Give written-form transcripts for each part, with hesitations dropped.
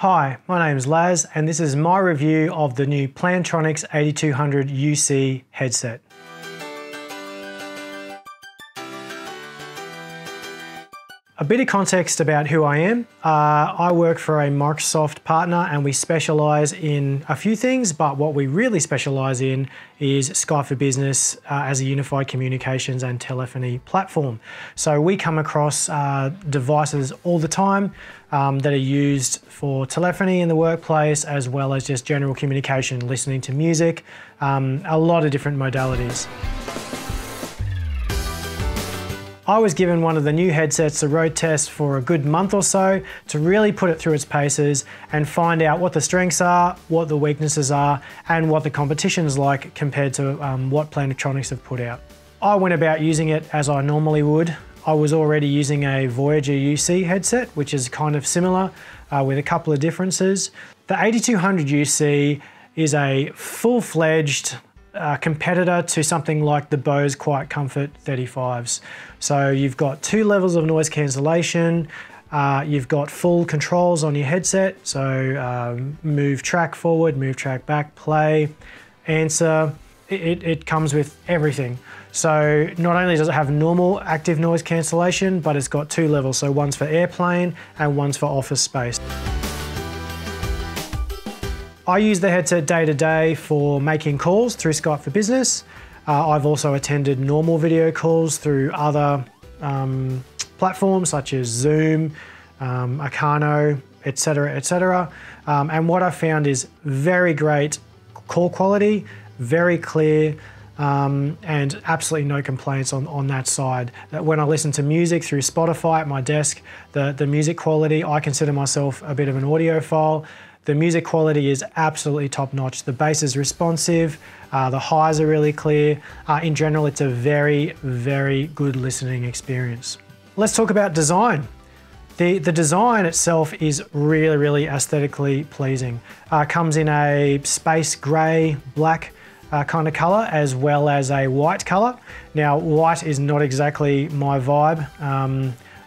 Hi, my name is Laz and this is my review of the new Plantronics 8200 UC headset. A bit of context about who I am. I work for a Microsoft partner and we specialise in a few things, but what we really specialise in is Skype for Business as a unified communications and telephony platform. So we come across devices all the time that are used for telephony in the workplace, as well as just general communication, listening to music, a lot of different modalities. I was given one of the new headsets to road test for a good month or so to really put it through its paces and find out what the strengths are, what the weaknesses are, and what the competition is like compared to what Plantronics have put out. I went about using it as I normally would. I was already using a Voyager UC headset, which is kind of similar with a couple of differences. The 8200 UC is a full-fledged competitor to something like the Bose Quiet Comfort 35s. So you've got two levels of noise cancellation, you've got full controls on your headset, so move track forward, move track back, play, answer, it comes with everything. So not only does it have normal active noise cancellation, but it's got two levels, so one's for airplane and one's for office space. I use the headset day to day for making calls through Skype for Business. I've also attended normal video calls through other platforms such as Zoom, Acano, etc., etc. And what I found is very great call quality, very clear, and absolutely no complaints on that side. When I listen to music through Spotify at my desk, the music quality, I consider myself a bit of an audiophile. The music quality is absolutely top notch. The bass is responsive, the highs are really clear. In general, it's a very, very good listening experience. Let's talk about design. The design itself is really, really aesthetically pleasing. Comes in a space grey, black kind of color, as well as a white color. Now, white is not exactly my vibe.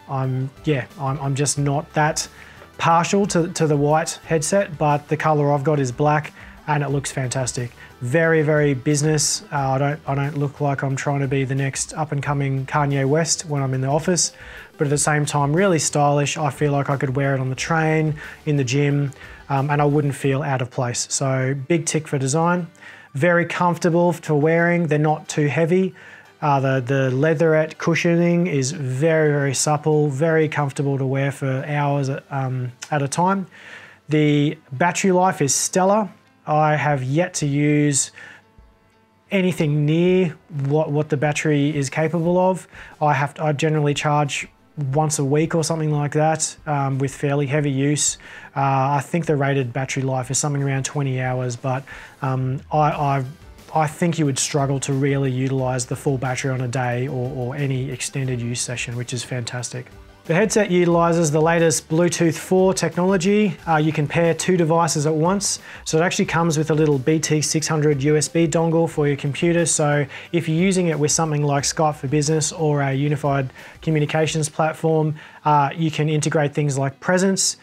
I'm just not that partial to the white headset, but the color I've got is black and it looks fantastic. Very, very business. I don't look like I'm trying to be the next up and coming Kanye West when I'm in the office, but at the same time, really stylish. I feel like I could wear it on the train, in the gym, and I wouldn't feel out of place. So big tick for design. Very comfortable for wearing. They're not too heavy. The leatherette cushioning is very, very supple, very comfortable to wear for hours at a time. The battery life is stellar. I have yet to use anything near what the battery is capable of. I generally charge once a week or something like that with fairly heavy use. I think the rated battery life is something around 20 hours, but I think you would struggle to really utilize the full battery on a day or any extended use session, which is fantastic. The headset utilizes the latest Bluetooth 4 technology. You can pair two devices at once. So it actually comes with a little BT600 USB dongle for your computer. So if you're using it with something like Skype for Business or a unified communications platform, you can integrate things like presence.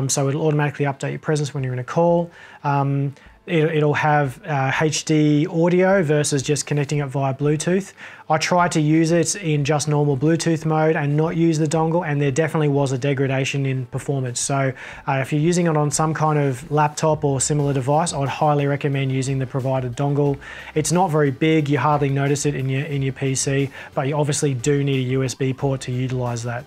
So it'll automatically update your presence when you're in a call. It'll have HD audio versus just connecting it via Bluetooth. I tried to use it in just normal Bluetooth mode and not use the dongle, and there definitely was a degradation in performance. So if you're using it on some kind of laptop or similar device, I would highly recommend using the provided dongle. It's not very big, you hardly notice it in your PC, but you obviously do need a USB port to utilize that.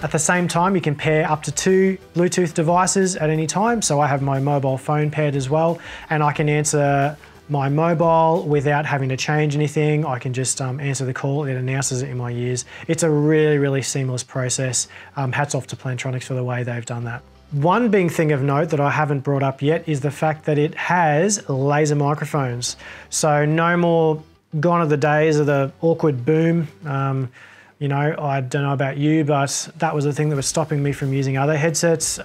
At the same time, you can pair up to two Bluetooth devices at any time. So I have my mobile phone paired as well, and I can answer my mobile without having to change anything. I can just answer the call, it announces it in my ears. It's a really, really seamless process. Hats off to Plantronics for the way they've done that. One big thing of note that I haven't brought up yet is the fact that it has laser microphones. So no more gone are the days of the awkward boom. You know, I don't know about you, but that was the thing that was stopping me from using other headsets.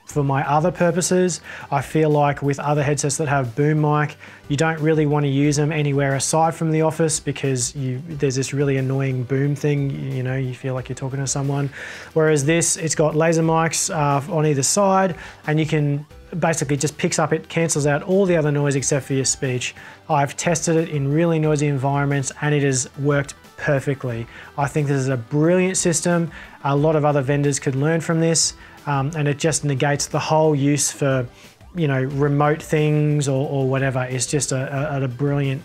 for my other purposes. I feel like with other headsets that have boom mic, you don't really want to use them anywhere aside from the office because there's this really annoying boom thing, you know, you feel like you're talking to someone. Whereas this, it's got laser mics on either side, and you can basically just picks up, it cancels out all the other noise except for your speech. I've tested it in really noisy environments and it has worked perfectly. I think this is a brilliant system. A lot of other vendors could learn from this, and it just negates the whole use for, you know, remote things or whatever. It's just a brilliant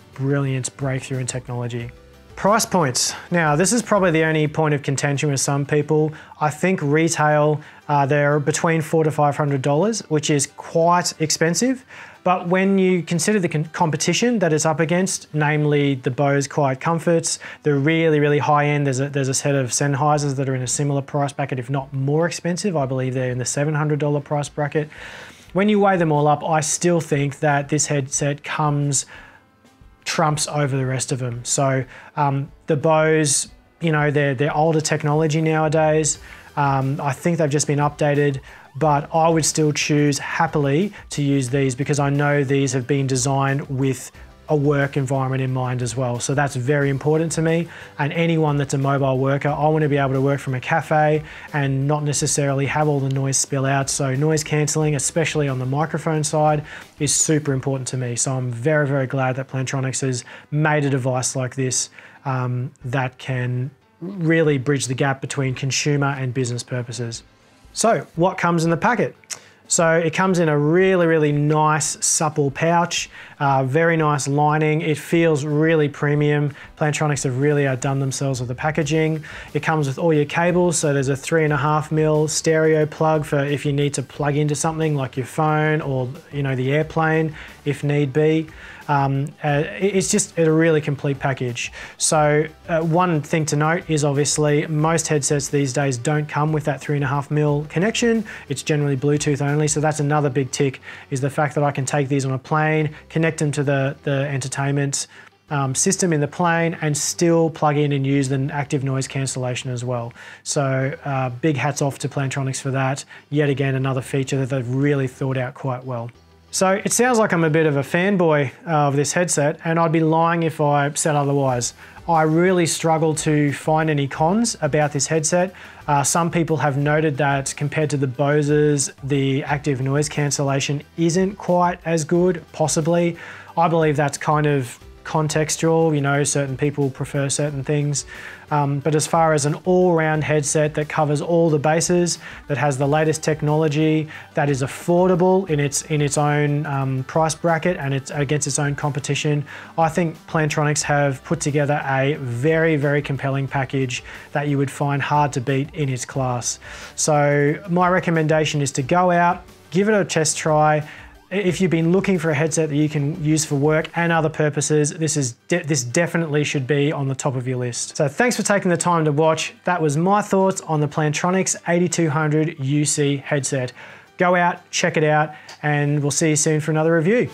breakthrough in technology. Price points. Now, this is probably the only point of contention with some people. I think retail, they're between $400 to $500, which is quite expensive. But when you consider the competition that it's up against, namely the Bose Quiet Comforts, the really high end, there's a set of Sennheisers that are in a similar price bracket, if not more expensive. I believe they're in the $700 price bracket. When you weigh them all up, I still think that this headset trumps over the rest of them. So the Bose, you know, they're older technology nowadays. I think they've just been updated, but I would still choose happily to use these because I know these have been designed with a work environment in mind as well. So that's very important to me. And anyone that's a mobile worker, I want to be able to work from a cafe and not necessarily have all the noise spill out. So noise cancelling, especially on the microphone side, is super important to me. So I'm very glad that Plantronics has made a device like this that can really bridge the gap between consumer and business purposes. So what comes in the packet? So it comes in a really nice supple pouch, very nice lining. It feels really premium. Plantronics have really outdone themselves with the packaging. It comes with all your cables. So there's a 3.5mm stereo plug for if you need to plug into something like your phone or, you know, the airplane if need be. It's just a really complete package. So one thing to note is obviously most headsets these days don't come with that 3.5mm connection. It's generally Bluetooth only. So that's another big tick, is the fact that I can take these on a plane, connect them to the entertainment system in the plane and still plug in and use the active noise cancellation as well. So big hats off to Plantronics for that. Yet again, another feature that they've really thought out quite well. So it sounds like I'm a bit of a fanboy of this headset, and I'd be lying if I said otherwise. I really struggle to find any cons about this headset. Some people have noted that compared to the Boses, the active noise cancellation isn't quite as good, possibly. I believe that's kind of contextual, you know, certain people prefer certain things. But as far as an all-round headset that covers all the bases, that has the latest technology, that is affordable in its own price bracket and it's against its own competition, I think Plantronics have put together a very compelling package that you would find hard to beat in its class. So my recommendation is to go out, give it a test try. If you've been looking for a headset that you can use for work and other purposes, this definitely should be on the top of your list. So thanks for taking the time to watch. That was my thoughts on the Plantronics 8200 UC headset. Go out, check it out, and we'll see you soon for another review.